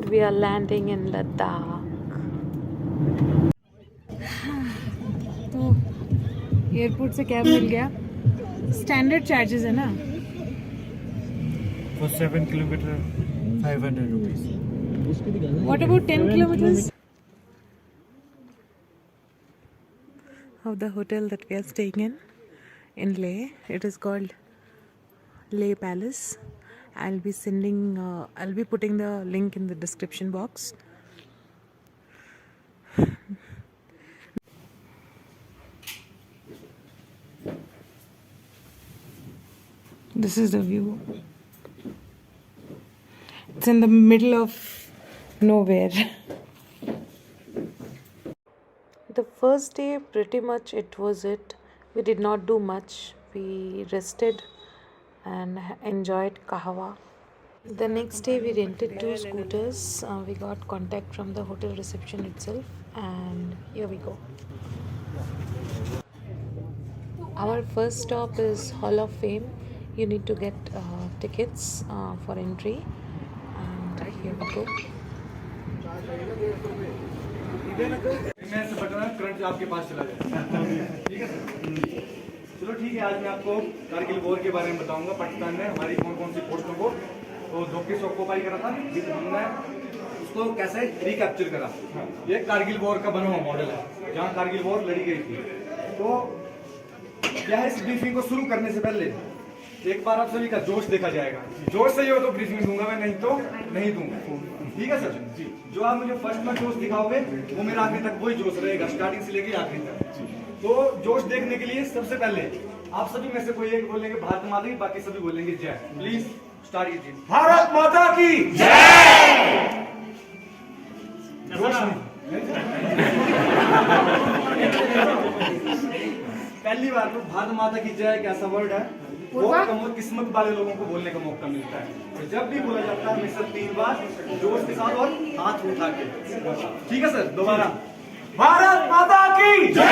We are landing in Ladakh. तो airport से cab मिल गया. स्टैंडर्ड चार्जेस है ना. For 7 kilometer, 500 rupees. What about 10 kilometers? Of the hotel that we are staying in Leh. It is called Leh Palace. I'll be putting the link in the description box. This is the view. It's in the middle of nowhere. The first day, pretty much it was it. We did not do much. We rested and enjoyed kahwa. The next day, we rented 2 scooters. We got contact from the hotel reception itself, and here we go. Our first stop is Hall of Fame. You need to get tickets for entry, and here we go. Current आपके पास चला जाए. ठीक है sir. चलो ठीक है. आज मैं आपको कारगिल वॉर के बारे में बताऊंगा. पाकिस्तान ने हमारी कौन कौन सी फोर्सों को तो धोखे से ऑक्युपाई करा था, हमने उसको कैसे रिकैप्चर करा. ये कारगिल वॉर का बना हुआ मॉडल है जहाँ कारगिल वॉर लड़ी गई थी. तो क्या है, इस ब्रीफिंग को शुरू करने से पहले एक बार आप सभी का जोश देखा जाएगा. जोश से ये हो तो ब्रीफिंग दूंगा मैं, नहीं तो नहीं दूंगा. ठीक है सर जी. जो आप मुझे फर्स्ट में जोश दिखाओगे वो मेरा आखिरी तक वही जोश रहेगा, स्टार्टिंग से लेके आखिरी तक. तो जोश देखने के लिए सबसे पहले आप सभी में से कोई एक बोलेंगे भारत माता की, बाकी सभी बोलेंगे जय. प्लीज स्टार्ट कीजिए. भारत माता की जय. पहली बार तो भारत माता की जय एक ऐसा वर्ड है बहुत किस्मत वाले लोगों को बोलने का मौका मिलता है. तो जब भी बोला जाता है हमेशा 3 बार जोश के साथ और हाथ उठा के. ठीक है सर. दोबारा भारत माता की जय.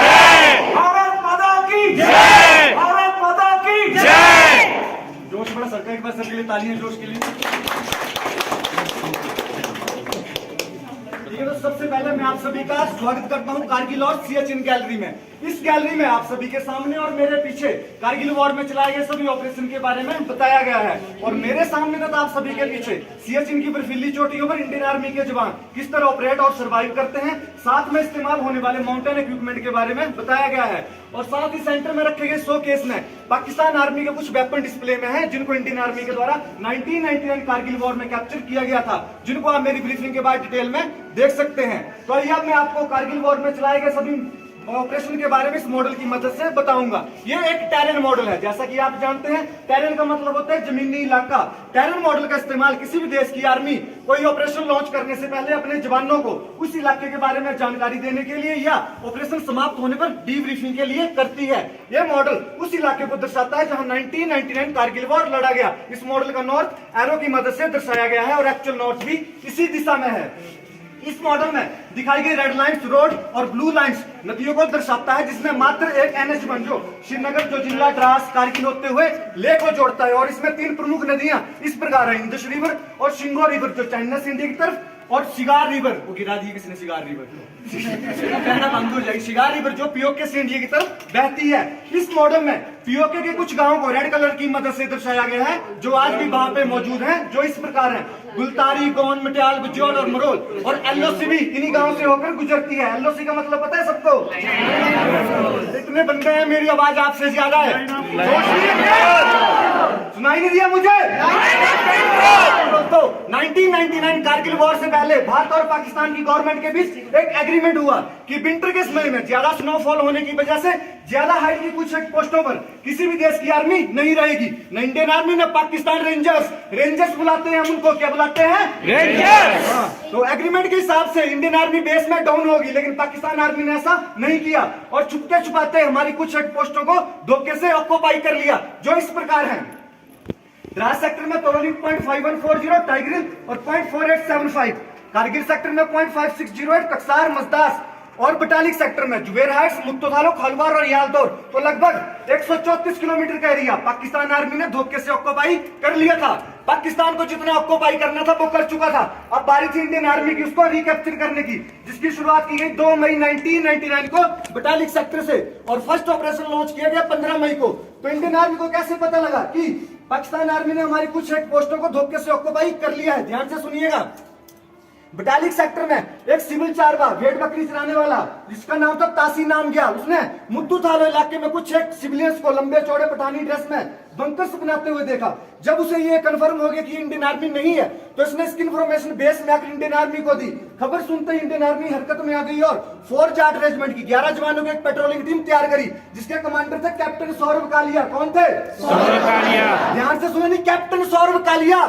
भारत माता की जय. भारत माता की जय. जोश बड़ा सर का एक बार सर के लिए तालियां जोश के लिए. तो सबसे पहले मैं आप सभी का स्वागत करता हूं कारगिल और सियाचिन गैलरी में. इस गैलरी में आप सभी के सामने और मेरे पीछे कारगिल वॉर में चलाए गए सभी ऑपरेशन के बारे में बताया गया है. और मेरे सामने तथा आप सभी के पीछे सियाचिन की बर्फीली चोटियों पर इंडियन आर्मी के जवान किस तरह ऑपरेट और सर्वाइव करते हैं, साथ में इस्तेमाल होने वाले माउंटेन इक्विपमेंट के बारे में बताया गया है. और साथ ही सेंटर में रखे गए शोकेस में पाकिस्तान आर्मी के कुछ वेपन डिस्प्ले में है जिनको इंडियन आर्मी के द्वारा 1999 कारगिल वॉर में कैप्चर किया गया था, जिनको आप मेरी ब्रीफिंग के बाद डिटेल में देख सकते हैं. तो आइए अब मैं आपको कारगिल वॉर में चलाए गए सभी ऑपरेशन के बारे में इस मॉडल की मदद से बताऊंगा. ये एक टेरेन मॉडल है. जैसा कि आप जानते हैं टेरेन का मतलब होता है जमीनी इलाका. टेरेन मॉडल का इस्तेमाल किसी भी देश की आर्मी कोई ऑपरेशन लॉन्च करने से पहले अपने जवानों को उस इलाके के बारे में जानकारी देने के लिए या ऑपरेशन समाप्त होने पर डीब्रीफिंग के लिए करती है. यह मॉडल उस इलाके को दर्शाता है जहां 1999 कारगिल वॉर लड़ा गया. इस मॉडल का नॉर्थ एरो की मदद से दर्शाया गया है और एक्चुअल नॉर्थ भी इसी दिशा में है. इस मॉडल में दिखाई गई रेड लाइंस रोड और ब्लू लाइंस नदियों को दर्शाता है, जिसमें मात्र एक NH1 जो श्रीनगर, जोजिला, द्रास, कारगिल होते हुए लेह को जोड़ता है. और इसमें 3 प्रमुख नदियां इस प्रकार है, इंदुश रिवर और शिंगो रिवर जो चाइना से इंडिया की तरफ, और शिगार रिवर वो गिरा दी किसने, शिगार रिवर कहना बंद हो जाएगी. शिगार रिवर जो पीओके से इंडिया की तरफ बहती है. इस मॉडल में पीओके के कुछ गांवों को रेड कलर की मदद से दर्शाया गया है जो आज भी वहां पे मौजूद हैं, जो इस प्रकार हैं: गुलतारी, गोन, मटियाल, बुजौल और मरोल. और LOC भी इन्हीं गांवों से होकर गुजरती है. LOC का मतलब पता है सबको? इतने बंदे हैं, मेरी आवाज आपसे ज्यादा है. सुनाई नहीं दिया मुझे? तो 1999 कारगिल वॉर से पहले भारत और पाकिस्तान की गवर्नमेंट के बीच एक एग्रीमेंट हुआ कि विंटर के समय में ज्यादा स्नोफॉल होने की वजह से ज्यादा हाइट की कुछ पोस्टों पर किसी भी देश की आर्मी नहीं रहेगी. न इंडियन आर्मी न पाकिस्तान रेंजर्स बुलाते हैं हम उनको. क्या बुलाते हैं? रेंजर्स. तो एग्रीमेंट के हिसाब से इंडियन आर्मी बेस में डाउन होगी, लेकिन पाकिस्तान आर्मी ने ऐसा नहीं किया और छुपते छुपाते हमारी कुछ पोस्टों को धोखे से ऑक्युपाई कर लिया, जो इस प्रकार है. द्रास सेक्टर में तोरली 0.5140 टाइग्रिल और 0.4875, कारगिल सेक्टर में 0.5608 कक्सार, मजदास और बटालिक सेक्टर में जुबेर हाइट्स, मुत्तोथालो, खलवार और यालदौर. तो लगभग 134 किलोमीटर का एरिया पाकिस्तान आर्मी ने धोखे से ऑक्युपाई कर लिया था. पाकिस्तान को जितना ऑक्युपाई करना था वो कर चुका था। अब बारी थी इंडियन आर्मी की उसको रिकैप्चर करने की, जिसकी शुरुआत की गई 2 मई 1999 को बटालिक सेक्टर से और फर्स्ट ऑपरेशन लॉन्च किया गया 15 मई को। तो इंडियन आर्मी को कैसे पता लगा कि पाकिस्तान आर्मी ने हमारी कुछ एक पोस्टों को धोखे से ऑक्युपाई कर लिया है? ध्यान से सुनिएगा। बटालिक सेक्टर में एक सिविल चारवा भेड़ बकरी चराने वाला जिसका नाम था तासी नाम गया, उसने मुद्दू थालो इलाके में कुछ एक सिविलियंस को लंबे चौड़े पठानी ड्रेस में बंकर्स बनाते हुए देखा। जब उसे ये कंफर्म हो गया कि इंडियन आर्मी नहीं है तो इसने इसकी इन्फॉर्मेशन बेस में आकर इंडियन आर्मी को दी। खबर सुनते ही इंडियन आर्मी हरकत में आ गई और 4 जाट रेजिमेंट की 11 जवानों की एक पेट्रोलिंग टीम तैयार करी, जिसके कमांडर थे कैप्टन सौरभ कालिया। कौन थे? सौरभ कालिया। ध्यान से सुनिए, कैप्टन सौरभ कालिया।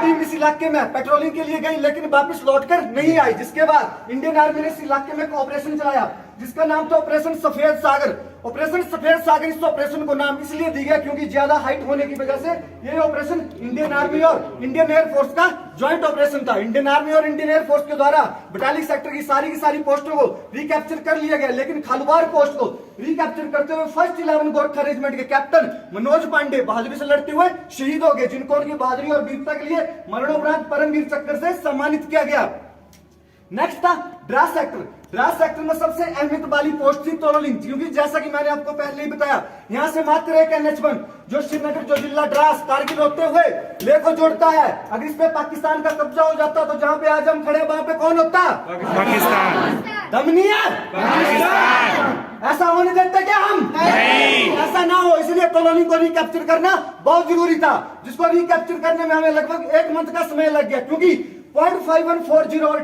टीम इस इलाके में पेट्रोलिंग के लिए गई लेकिन वापस लौटकर नहीं आई, जिसके बाद इंडियन आर्मी ने इस इलाके में एक ऑपरेशन चलाया जिसका नाम था ऑपरेशन सफेद सागर। ऑपरेशन सफेद सागर, इस ऑपरेशन को नाम इसलिए दिया गया क्योंकि ज्यादा हाइट होने की वजह से ये ऑपरेशन इंडियन आर्मी और इंडियन एयरफोर्स का ज्वाइंट ऑपरेशन था। इंडियन आर्मी और इंडियन एयरफोर्स के द्वारा बटालिक सेक्टर की सारी पोस्टों को रिकैप्चर कर लिया गया, लेकिन खालवार पोस्ट को रिकैप्चर करते हुए फर्स्ट 11 गोरखा रेजिमेंट के कैप्टन मनोज पांडे बहादुरी से लड़ते हुए शहीद हो गए, जिनको उनकी बहादुरी और वीरता के लिए मरणोपरांत परमवीर चक्र से सम्मानित किया गया। नेक्स्ट था द्रास सेक्टर। द्रास सेक्टर में सबसे अहमियत वाली पोस्ट थी तोलोलिंग, क्योंकि जैसा कि मैंने आपको पहले ही बताया यहां से मात्र एक NH1 जो श्रीनगर जो जिला द्रास कारगिल होते हुए लेह को जोड़ता है। अगर इस पे पाकिस्तान का कब्जा हो जाता तो जहां पे आज हम खड़े वहां पे कौन होता? पाकिस्तान। दम नहीं है? पाकिस्तान। ऐसा होने देते क्या हम? नहीं। ऐसा ना हो इसलिए तोलोलिंग को रिकैप्चर करना बहुत जरूरी था, जिसको रिकैप्चर करने में हमें लगभग 1 मंथ का समय लग गया, क्योंकि 0.5140 और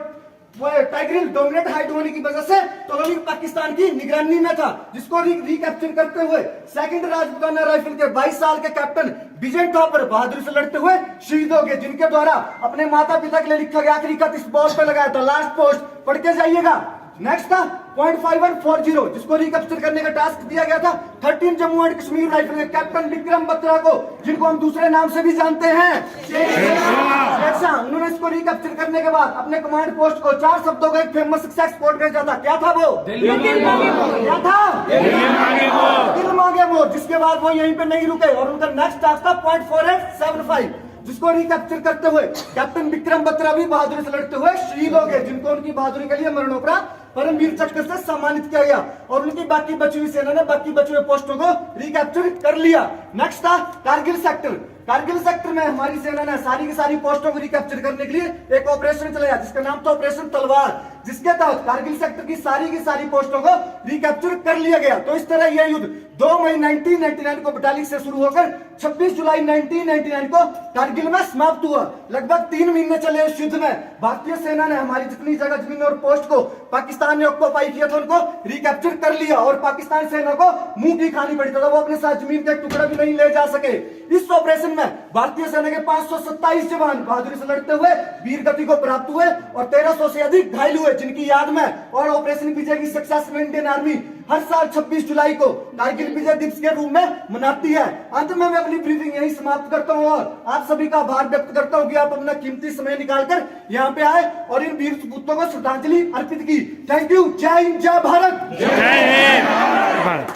टाइग्रिल डोमिनेट हाइट होने की वजह से तोलोलिंग पाकिस्तान की निगरानी में था, जिसको रिकैप्चर करते हुए सेकंड राजपुताना राइफल के 22 साल के कैप्टन विजय थॉपर बहादुरी से लड़ते हुए शहीद हो गए, जिनके द्वारा अपने माता पिता के लिए लिखा गया आखिरी खत इस बॉल पे लगाया था। लास्ट पोस्ट पढ़ के जाइएगा। नेक्स्ट था 0.5140 जिसको रिकैप्चर करने का टास्क दिया गया था 13 जम्मू एंड कश्मीर राइफल के कैप्टन विक्रम बत्रा को, जिनको हम दूसरे नाम से भी जानते हैं शेरशाह। उन्होंने इसको रिकैप्चर करने के बाद अपने कमांड पोस्ट को 4 शब्दों का एक फेमस सक्सेस कोड भेजा था। क्या था वो? क्या था? दिल मांगे मोर। जिसके बाद वो यहीं पे नहीं रुके और उनका नेक्स्ट टास्क था 0.4875 जिसको रिकैप्चर करते हुए कैप्टन विक्रम बत्रा भी बहादुरी से लड़ते हुए शहीद हो गए, जिनको उनकी बहादुरी के लिए मरणोपरांत परमवीर चक्र से सम्मानित किया गया और उनकी बाकी बची हुई सेना ने बाकी बचे हुए पोस्टों को रिकैप्चर कर लिया। नेक्स्ट था कारगिल सेक्टर। कारगिल सेक्टर में हमारी सेना ने सारी की सारी पोस्टों को रिकैप्चर करने के लिए एक ऑपरेशन चलाया जिसका नाम था ऑपरेशन तलवार, जिसके तहत कारगिल सेक्टर की सारी पोस्टों को रिकैप्चर कर लिया गया। तो इस तरह यह युद्ध 2 मई 1999 को बटालिक से शुरू होकर 26 जुलाई 1999 को कारगिल में समाप्त हुआ। लगभग 3 महीने चले इस युद्ध में भारतीय सेना ने हमारी जितनी जगह जमीन और पोस्ट को पाकिस्तान ने ऑक्युपाई किया था उनको रिकैप्चर कर लिया और पाकिस्तान सेना को मुंह की खानी पड़ी था, वो अपने साथ जमीन का एक टुकड़ा भी नहीं ले जा सके। इस ऑपरेशन में भारतीय सेना के 527 जवान बहादुरी से लड़ते हुए वीर गति को प्राप्त हुए और 1300 से अधिक घायल हुए, जिनकी याद में और ऑपरेशन विजय की सक्सेस में इंडियन आर्मी हर साल 26 जुलाई को कारगिल विजय दिवस के रूप में मनाती है। अंत में मैं अपनी ब्रीफिंग यही समाप्त करता हूं और आप सभी का आभार व्यक्त करता हूं कि आप अपना कीमती समय निकालकर यहाँ पे आए और इन वीर सपूतों को श्रद्धांजलि अर्पित की। Thank you. जय हिंद, जय भारत। जय Hind.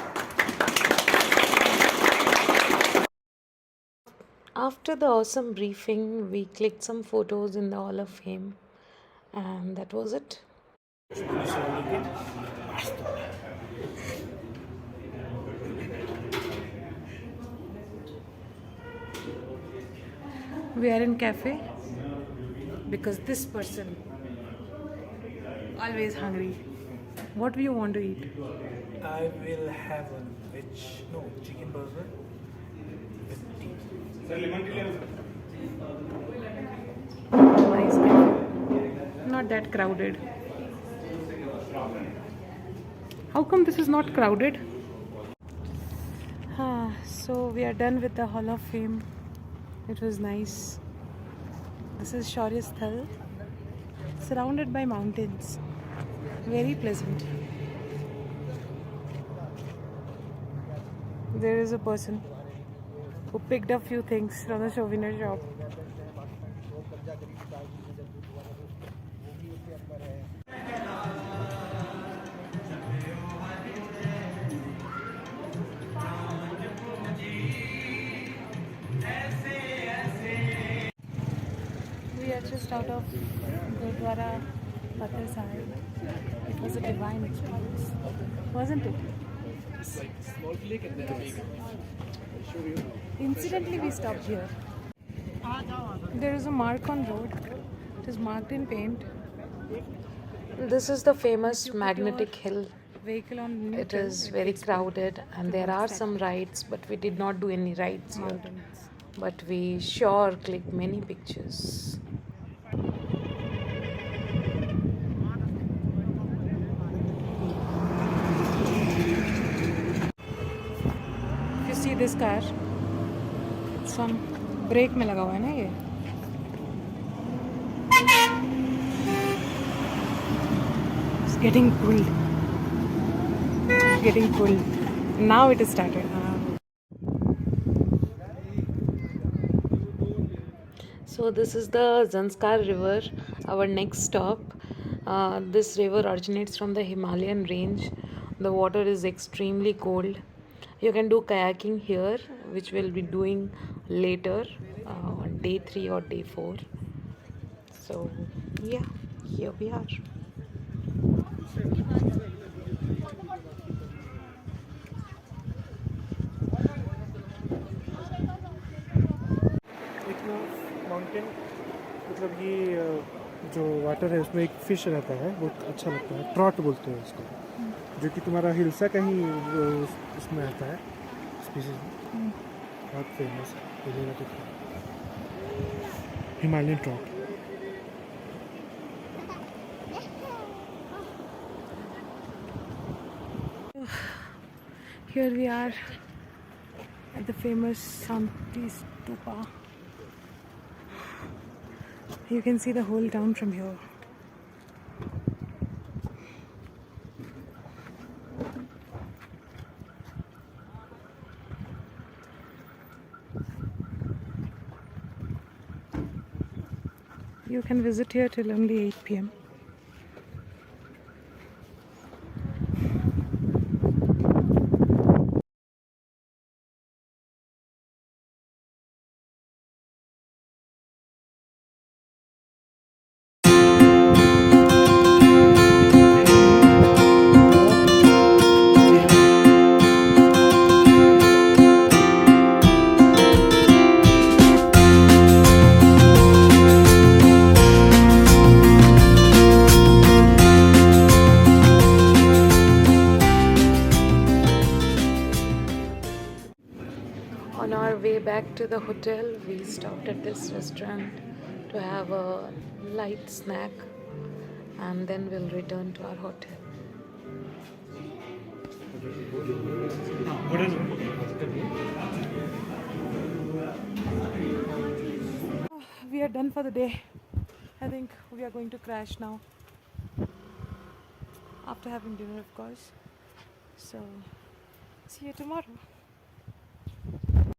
After the awesome briefing, we clicked some photos in the Hall of Fame, and that was it. We are in cafe because this person always hungry. What do you want to eat? I will have a chicken burger with tea. Nice cafe. Not that crowded. How come this is not crowded? So we are done with the Hall of Fame. It was nice. This is Shaurya Sthal, surrounded by mountains. Very pleasant. There is a person who picked up few things from the souvenir shop. ऐसे just out of Gurdwara Pathar Sahib. It was a divine experience, wasn't it? Incidentally, we stopped here. There is a mark on road. It is marked in paint. This is the famous magnetic hill. Vehicle on It neutral, is very gets crowded and there are some rides, but we did not do any rides here. mountains. But we sure clicked many pictures. If you see this car, it's on brake में लगा हुआ है ना ये. It's getting pulled. It's getting pulled. Now it is started. So this is the Zanskar River, our next stop. This river originates from the Himalayan range. The water is extremely cold. You can do kayaking here, which we'll be doing later on day 3 or day 4. So yeah, here we are. एक ना mountain मतलब ये जो water है उसमें एक fish रहता है, बहुत अच्छा लगता है, ट्रॉट बोलते हैं उसको, जो कि तुम्हारा हिल्सा का ही उसमें आता है स्पीसीज में, बहुत फेमस है Himalayan trout. Here we are at the famous Shanti Stupa. You can see the whole town from here. You can visit here till only 8 p.m. On our way back to the hotel, we stopped at this restaurant to have a light snack and then we'll return to our hotel. We are done for the day. I think we are going to crash now. After having dinner, of course. So, see you tomorrow.